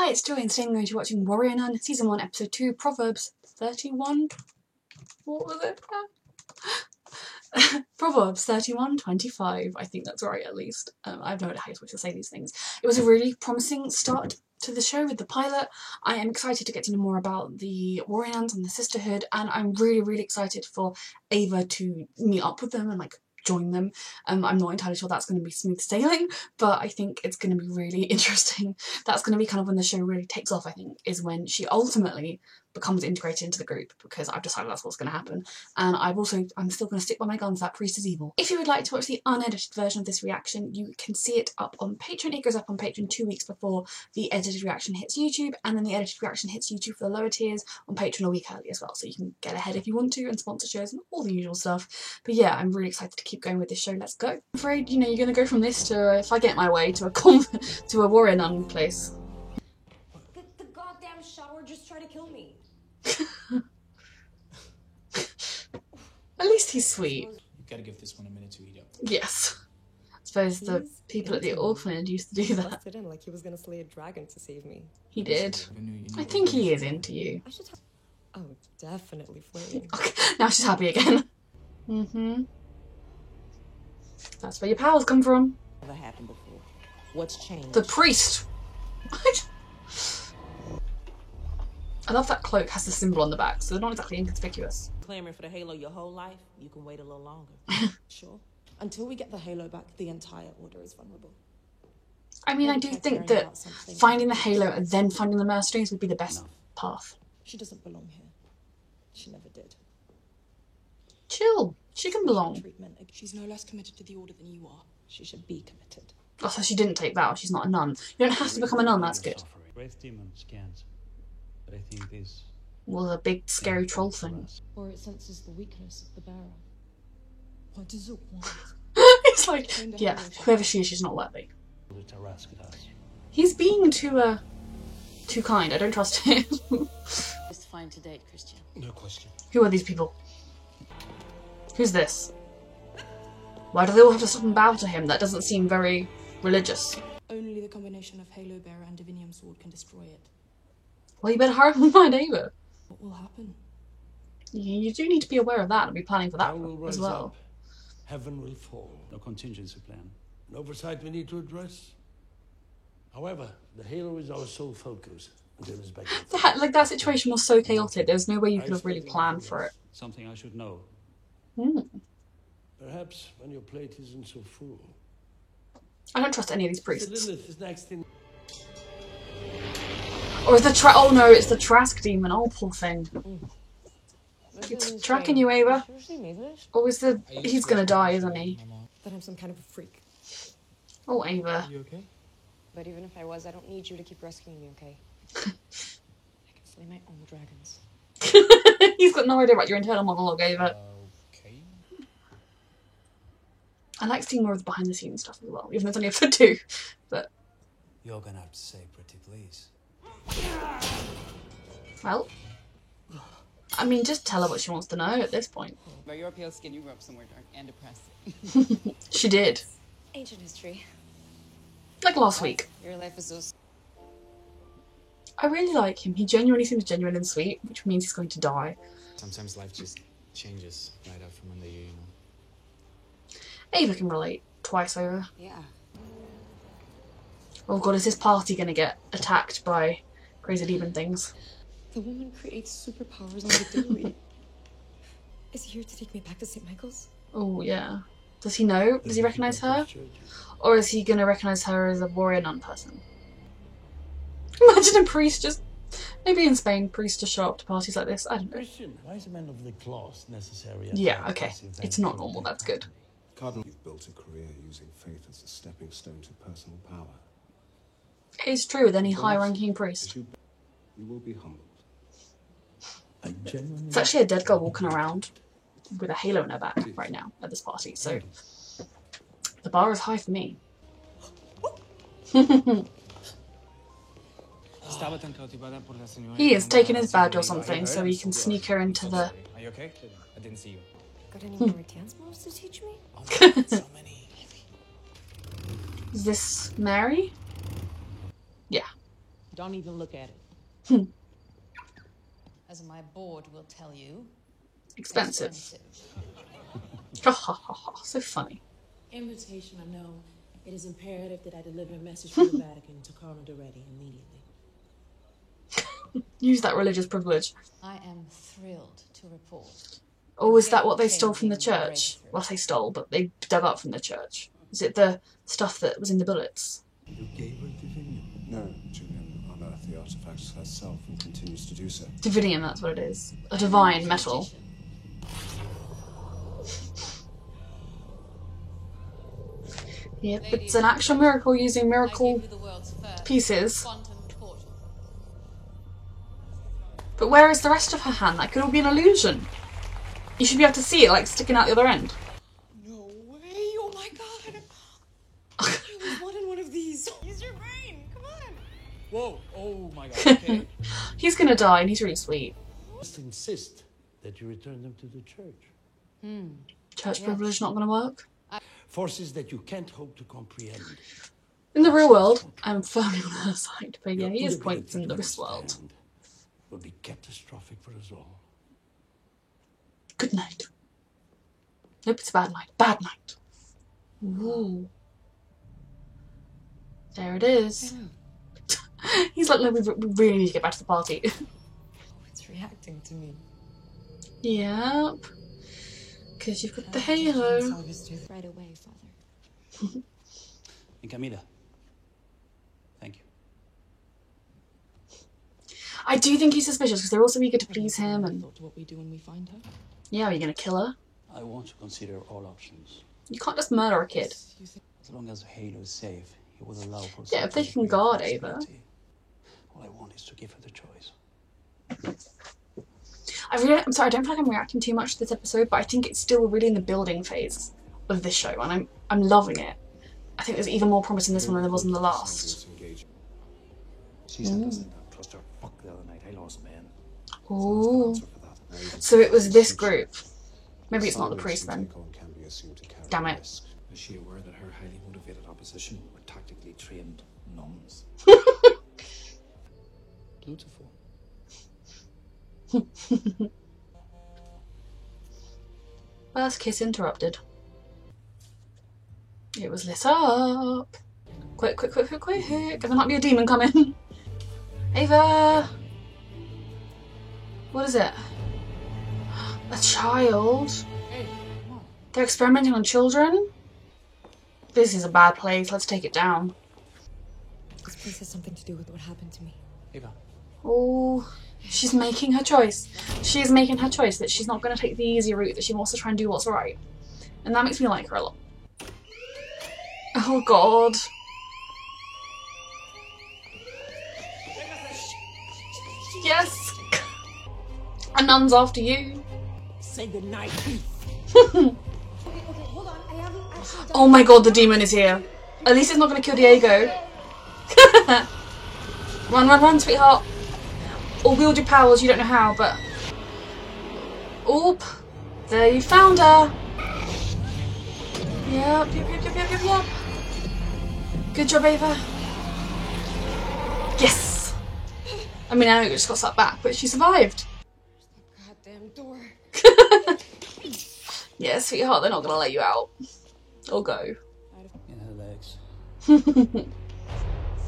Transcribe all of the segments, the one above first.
Hi, it's Joy, and today I'm going to be watching Warrior Nun, Season 1, Episode 2, Proverbs 31. What was it? Proverbs 31:25. I think that's right, at least. I have no idea how you're supposed to say these things. It was a really promising start to the show with the pilot. I am excited to get to know more about the Warrior Nuns and the sisterhood, and I'm really excited for Ava to meet up with them and join them. I'm not entirely sure that's going to be smooth sailing, but I think it's going to be really interesting. That's going to be kind of when the show really takes off, I think, is when she ultimately becomes integrated into the group, because I've decided that's what's going to happen. And I'm still going to stick by my guns, that priest is evil. If you would like to watch the unedited version of this reaction, you can see it up on Patreon. It goes up on Patreon 2 weeks before the edited reaction hits YouTube, and then the edited reaction hits YouTube for the lower tiers on Patreon a week early as well, so you can get ahead if you want to, and sponsor shows and all the usual stuff. But yeah, I'm really excited to keep going with this show. Let's go. I'm afraid, you're going to go from this to, if I get my way, to a Warrior Nun place. The goddamn shower just tried to kill me. At least he's sweet. You gotta give this one a minute to heat up. Yes. I suppose the people at the orphanage used to do that. Busted in like he was gonna slay a dragon to save me. He did. I think he is into you. I should have. Oh, definitely flirting. Okay, now she's happy again. That's where your powers come from. Never happened before. What's changed? The priest. I love that cloak has the symbol on the back, so they're not exactly inconspicuous. Clamoring for the halo your whole life, you can wait a little longer. Sure. Until we get the halo back, the entire order is vulnerable. I mean, I do think that finding the halo and then finding the mercenaries would be the best path. She doesn't belong here. She never did. Chill. She can belong. Treatment. She's no less committed to the order than you are. She should be committed. Oh, so she didn't take vows. She's not a nun. You don't have to become a nun, that's good. Breath demon scans. But I think this Well, a big scary troll thing. Or it senses the weakness of the bearer. What does it want? It's like, yeah, whoever she is, she's not worthy. He's being too kind. I don't trust him. It's fine to date, Christian. No question. Who are these people? Who's this? Why do they all have to stop and bow to him? That doesn't seem very religious. Only the combination of Halo Bearer and Divinium Sword can destroy it. Well, you better hurry up and find Ava. What will happen? You do need to be aware of that and be planning for that as well. Up. Heaven will fall. no contingency plan. An oversight we need to address. However, the halo is our sole focus until it's back. That situation was so chaotic. There's no way you could have really planned for it. Something I should know. Perhaps when your plate isn't so full. I don't trust any of these priests. Lilith is next in. Or is the oh no, it's the Trask demon. Oh, poor thing. It's tracking you, Ava. Or is he's gonna die, isn't he? That I'm some kind of a freak. Oh, Ava. You okay? But even if I was, I don't need you to keep rescuing me, okay? I can slay my own dragons. He's got no idea about your internal monologue, Ava. Okay. I like seeing more of the behind the scenes stuff as well, even though it's only episode 2. But You're gonna have to say pretty please. well, I mean, just tell her what she wants to know at this point. By your pale skin, you grew up somewhere dark and depressed. She did. Ancient history. Like last week. Your life is so... I really like him. He genuinely seems genuine and sweet, which means he's going to die. Sometimes life just changes right up from under you, you know. Ava can relate twice over. Yeah. Oh god, is this party gonna get attacked by crazy demon things? The woman creates superpowers on the daily. Is he here to take me back to St. Michael's? Oh yeah. Does he know? Does he recognise her? Or is he gonna recognise her as a warrior nun person? Imagine a priest just... Maybe in Spain, priests just show up to parties like this. I don't know. Christian, why is a man of the class necessary? Yeah, okay. It's not normal, that's good. Cardinal, you've built a career using faith as a stepping stone to personal power. It's true with any high-ranking priest. You will be humbled. It's actually a dead girl walking around with a halo in her back right now at this party, so the bar is high for me. He is taking his badge or something so he can sneak her into the... Are you okay? I didn't see you. Got any more dance moves to teach me? So many. Is this Mary? Yeah. Don't even look at it. As my board will tell you, Expensive. Ha ha ha ha. So funny. Invitation, I know. It is imperative that I deliver a message from the Vatican to Cardinal Doretti immediately. Use that religious privilege. I am thrilled to report. Or was that what they stole from the church? Well, they stole, but they dug up from the church. Is it the stuff that was in the bullets? You gave her Divinium? No, Julian unearthed the artifacts herself and continues to do so. Divinium, that's what it is. A divine metal. Yep, it's an actual miracle using miracle pieces. But where is the rest of her hand? That could all be an illusion. You should be able to see it, like, sticking out the other end. No way! Oh my god! I always wanted one of these. Use your brain. Come on. Whoa! Oh my god, okay. He's gonna die, and he's really sweet. Just insist that you return them to the church. Church privilege not gonna work. Forces that you can't hope to comprehend. In the real world, I'm firmly on her side, but yeah, Your he has inability points in to the this world. understand will be catastrophic for us all. Good night. Nope, it's a bad night. Bad night. Ooh. There it is. He's like, look, we really need to get back to the party. It's reacting to me. Yep. Because you've got the halo. Right away, Father. And Camila. Thank you. I do think he's suspicious because they're also eager to please him. And Thought to what we do when we find her. yeah, are you going to kill her? I want to consider all options. You can't just murder a kid. As long as Halo is safe, he will allow for Yeah, if they some can degree of guard Ava. flexibility. All I want is to give her the choice. I'm sorry, I don't feel like I'm reacting too much to this episode, but I think it's still really in the building phase of this show, and I'm loving it. I think there's even more promise in this one than there was in the last. She said doesn't trust her. Fuck the other night. I lost man. Ooh. So it was this group. Maybe it's not the priest then. Damn it. Is she aware that her highly motivated opposition were tactically trained nuns? Beautiful. First kiss interrupted. It was lit up. Quick, quick, quick, quick, quick. There might be a demon coming. Ava! What is it? A child? They're experimenting on children? This is a bad place. Let's take it down. This place has something to do with what happened to me. Ava. Oh, she's making her choice. She is making her choice that she's not going to take the easy route, that she wants to try and do what's right. And that makes me like her a lot. Oh god. Yes! A nun's after you. Say goodnight. Oh my god, the demon is here. At least it's not going to kill Diego. Run, run, run, sweetheart. Or wield your powers, you don't know how, but... Oop. There, you found her. Yep, yep, yep, yep, yep, yep, yep. Good job, Ava. Yes! I mean, I know you just got sucked back, but she survived. Goddamn door. Yeah, sweetheart, they're not going to let you out. Or go. In her legs.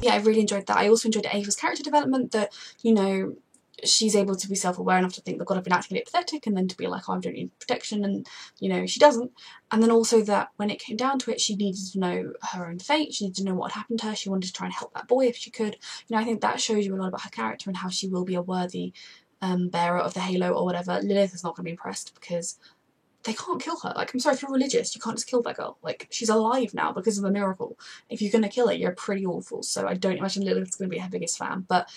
Yeah, I really enjoyed that. I also enjoyed Ava's character development, that, you know, she's able to be self-aware enough to think that God, I've been acting a bit pathetic, and then to be like, oh, I don't need protection, and, you know, she doesn't. And then also that when it came down to it, she needed to know her own fate, she needed to know what had happened to her, she wanted to try and help that boy if she could. You know, I think that shows you a lot about her character and how she will be a worthy bearer of the halo or whatever. Lilith is not going to be impressed because they can't kill her. Like, I'm sorry, if you're religious, you can't just kill that girl. Like, she's alive now because of a miracle. If you're going to kill her, you're pretty awful. So I don't imagine Lilith's going to be her biggest fan. But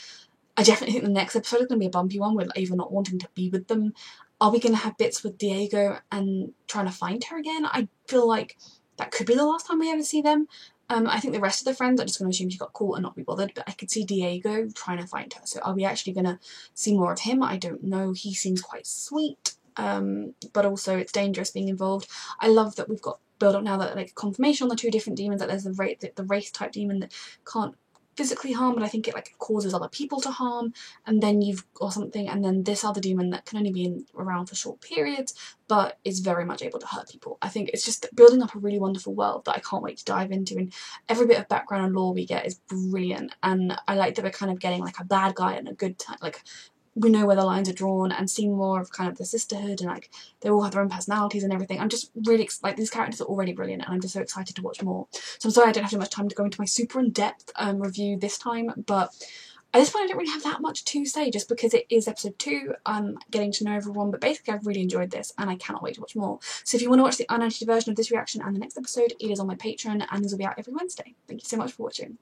I definitely think the next episode is going to be a bumpy one with Ava not wanting to be with them. Are we going to have bits with Diego and trying to find her again? I feel like that could be the last time we ever see them. I think the rest of the friends are just going to assume she got caught and not be bothered, but I could see Diego trying to find her. So are we actually going to see more of him? I don't know. He seems quite sweet. But also it's dangerous being involved. I love that we've got build up now that like confirmation on the two different demons, that there's the race type demon that can't physically harm, but I think it like causes other people to harm, and then or something, and then this other demon that can only be around for short periods, but is very much able to hurt people. I think it's just building up a really wonderful world that I can't wait to dive into, and every bit of background and lore we get is brilliant, and I like that we're kind of getting like a bad guy and a good time, like we know where the lines are drawn, and seeing more of kind of the sisterhood, and like they all have their own personalities and everything. I'm just really like, these characters are already brilliant, and I'm just so excited to watch more. So I'm sorry I don't have too much time to go into my super in-depth review this time, but at this point I don't really have that much to say, just because it is episode 2, getting to know everyone, but basically I've really enjoyed this and I cannot wait to watch more. So if you want to watch the unedited version of this reaction and the next episode, it is on my Patreon, and these will be out every Wednesday. Thank you so much for watching.